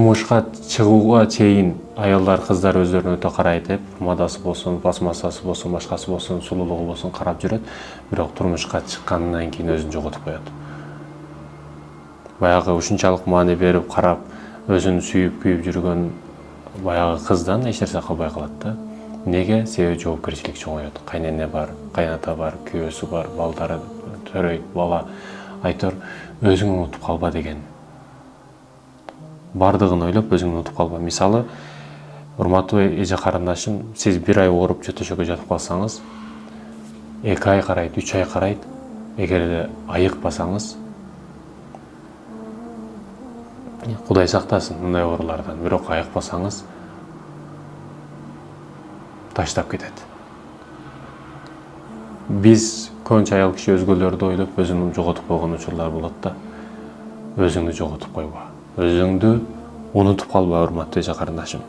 Турмушка чыгууга чейин аялдар, кыздар өздөрүнө өтө карайт деп, модасы болсун, пластмассасы болсун, башкасы болсун, сулуулугу болсун карап жүрөт, бирок турмушка чыккандан кийин өзүн жоготуп коет. Баягы ушунчалык маани берип карап, өзүн сүйүп күйүп жүргөн баягы кыздан эч нерсе калбай калат да. Неге? Себеби жоопкерчилик чоңойот. Кайнене бар, кайната бар, күйөөсү бар, балдары, төрөйт, бала. Айтор, өзүң унутуп калба деген. Бардыгын ойлоп өзүң унутуп калба. Мисалы, урматтуу эже карындашым, сиз бир ай ооруп төшөккө жатып калсаңыз, 2 ай карайт, 3 ай карайт. Эгерде айыкпасаңыз, Кудай сактасын мындай оорулардан, бирок айыкпасаңыз таштап кетет. Биз көбүнчө аял киши өзгөлөрдү ойлоп өзүн жоготуп койгон учурлар болот да. Өзүңдү жоготуп койбо. Өзүңдү унутуп калба, урматтуу эже карындашым.